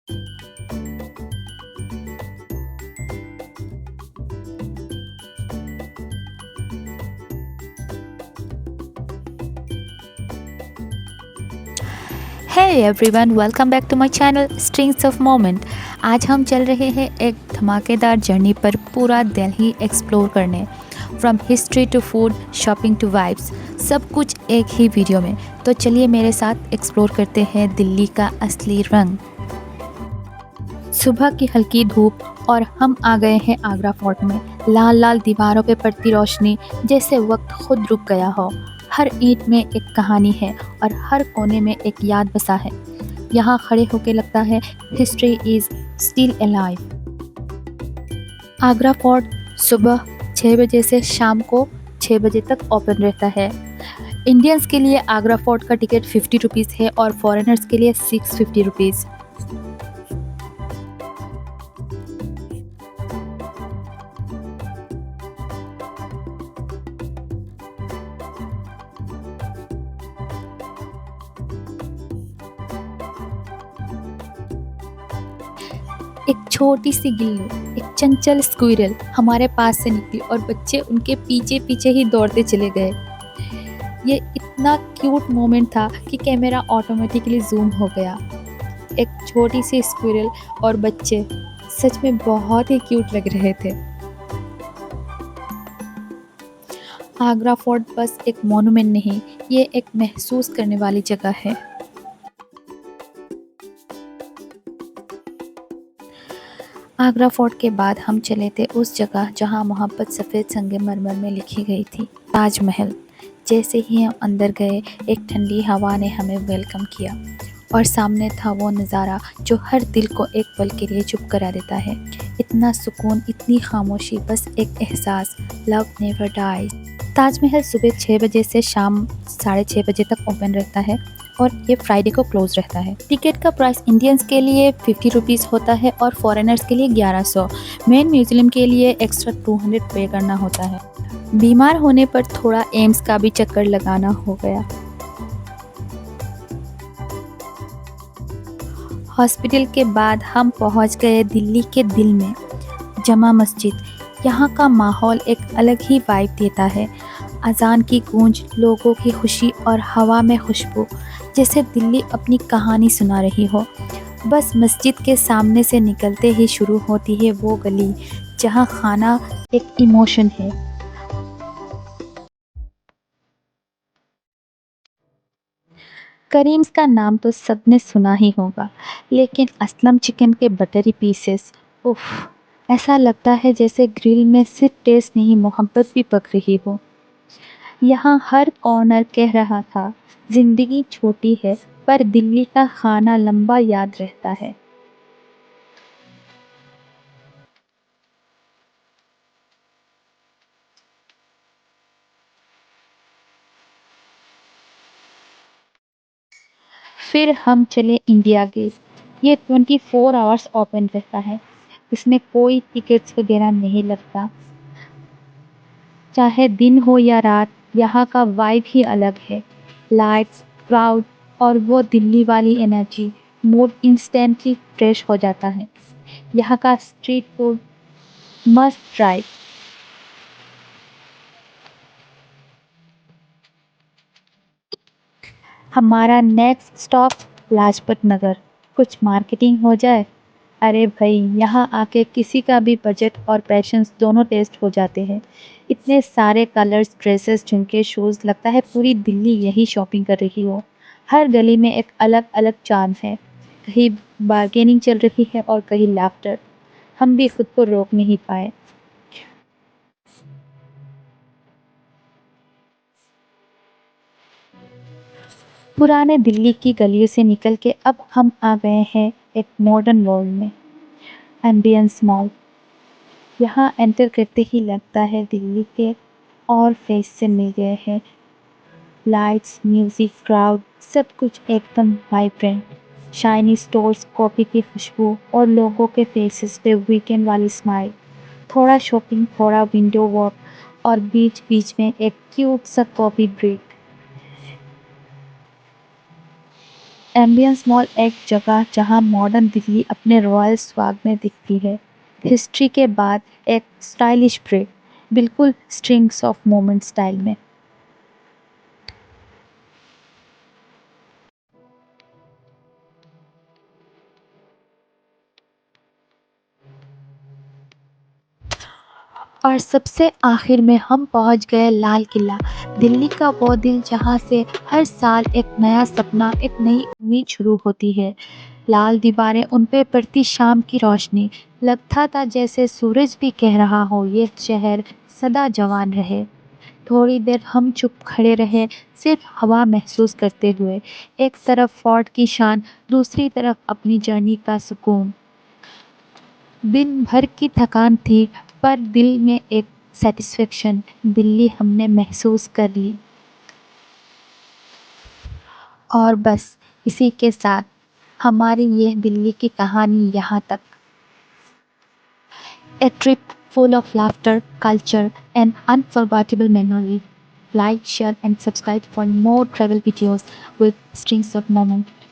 Hey everyone, welcome back to my channel Strings of Moment। आज हम चल रहे हैं एक धमाकेदार जर्नी पर पूरा दिल्ली एक्सप्लोर करने। From history to food, shopping to vibes, सब कुछ एक ही वीडियो में। तो चलिए मेरे साथ एक्सप्लोर करते हैं दिल्ली का असली रंग। सुबह की हल्की धूप और हम आ गए हैं आगरा फोर्ट में। लाल लाल दीवारों पे पड़ती रोशनी, जैसे वक्त खुद रुक गया हो। हर ईंट में एक कहानी है और हर कोने में एक याद बसा है। यहाँ खड़े होके लगता है history is still alive. Agra fort सुबह 6 बजे से शाम को 6 बजे तक ओपन रहता है। इंडियंस के लिए आगरा फोर्ट का टिकट 50 रुपीज़ है और फॉरेनर्स के लिए 650 रुपीज़। एक छोटी सी गिल्ली, एक चंचल स्क्विरल हमारे पास से निकली और बच्चे उनके पीछे पीछे ही दौड़ते चले गए। ये इतना क्यूट मोमेंट था कि कैमरा ऑटोमेटिकली जूम हो गया। एक छोटी सी स्क्विरल और बच्चे सच में बहुत ही क्यूट लग रहे थे। आगरा फोर्ट बस एक मोनूमेंट नहीं, ये एक महसूस करने वाली जगह है। आगरा फोर्ट के बाद हम चले थे उस जगह जहाँ मोहब्बत सफ़ेद संगमरमर में लिखी गई थी, ताजमहल। जैसे ही हम अंदर गए, एक ठंडी हवा ने हमें वेलकम किया और सामने था वो नज़ारा जो हर दिल को एक पल के लिए चुप करा देता है। इतना सुकून, इतनी खामोशी, बस एक एहसास, लव नेवर डाइज। ताजमहल सुबह 6 बजे से शाम 6:30 बजे तक ओपन रहता है और ये फ्राइडे को क्लोज रहता है। टिकट का प्राइस इंडियंस के लिए 50 रुपीज़ होता है और फॉरेनर्स के लिए 1100। मेन म्यूजियम के लिए एक्स्ट्रा 200 पे करना होता है। बीमार होने पर थोड़ा एम्स का भी चक्कर लगाना हो गया। हॉस्पिटल के बाद हम पहुंच गए दिल्ली के दिल में, जमा मस्जिद। यहाँ का माहौल एक अलग ही वाइब देता है। अजान की गूंज, लोगों की खुशी और हवा में खुशबू, जैसे दिल्ली अपनी कहानी सुना रही हो। बस मस्जिद के सामने से निकलते ही शुरू होती है वो गली जहाँ खाना एक इमोशन है। करीम्स का नाम तो सबने सुना ही होगा, लेकिन असलम चिकन के बटरी पीसेस, उफ, ऐसा लगता है जैसे ग्रिल में सिर्फ टेस्ट नहीं, मोहब्बत भी पक रही हो। यहाँ हर कॉर्नर कह रहा था, जिंदगी छोटी है पर दिल्ली का खाना लंबा याद रहता है। फिर हम चले इंडिया गेट। ये 24 आवर्स ओपन रहता है। इसमें कोई टिकट्स वगैरह नहीं लगता। चाहे दिन हो या रात, यहाँ का वाइब ही अलग है। लाइट्स, क्राउड और वो दिल्ली वाली एनर्जी, मूड इंस्टेंटली फ्रेश हो जाता है। यहाँ का स्ट्रीट फूड मस्ट ट्राई। हमारा नेक्स्ट स्टॉप लाजपत नगर। कुछ मार्केटिंग हो जाए। अरे भाई, यहाँ आके किसी का भी बजट और पैशंस दोनों टेस्ट हो जाते हैं। इतने सारे कलर्स, ड्रेसेस, झुमके, शूज़, लगता है पूरी दिल्ली यही शॉपिंग कर रही हो। हर गली में एक अलग अलग चार्म है। कहीं बार्गेनिंग चल रही है और कहीं लाफ्टर। हम भी खुद को रोक नहीं पाए। पुराने दिल्ली की गलियों से निकल के अब हम आ गए हैं एक मॉडर्न वर्ल्ड में, एम्बियंस मॉल। यहाँ एंटर करते ही लगता है दिल्ली के और फेस से मिल गए हैं। लाइट्स, म्यूजिक, क्राउड, सब कुछ एकदम वाइब्रेंट। शाइनी स्टोर्स, कॉफ़ी की खुशबू और लोगों के फेसेस पे वीकेंड वाली स्माइल। थोड़ा शॉपिंग, थोड़ा विंडो वॉक और बीच बीच में एक क्यूट सा कॉफ़ी ब्रेक। एम्बियंस मॉल एक जगह जहां मॉडर्न दिल्ली अपने रॉयल स्वाग में दिखती है। हिस्ट्री के बाद एक स्टाइलिश ब्रेक, बिल्कुल स्ट्रिंग्स ऑफ मोमेंट स्टाइल में। और सबसे आखिर में हम पहुंच गए लाल किला, दिल्ली का वो दिल जहां से हर साल एक नया सपना, एक नई उम्मीद शुरू होती है। लाल दीवारें, उन पे पड़ती शाम की रोशनी, लगता था जैसे सूरज भी कह रहा हो ये शहर सदा जवान रहे। थोड़ी देर हम चुप खड़े रहे, सिर्फ हवा महसूस करते हुए। एक तरफ फोर्ट की शान, दूसरी तरफ अपनी जर्नी का सुकून। दिन भर की थकान थी, पर दिल में एक सैटिस्फैक्शन, दिल्ली हमने महसूस कर ली। और बस इसी के साथ हमारी ये दिल्ली की कहानी यहाँ तक। A trip full of laughter, culture, and unforgettable memory. Like, share, and subscribe for more travel videos with strings of moments.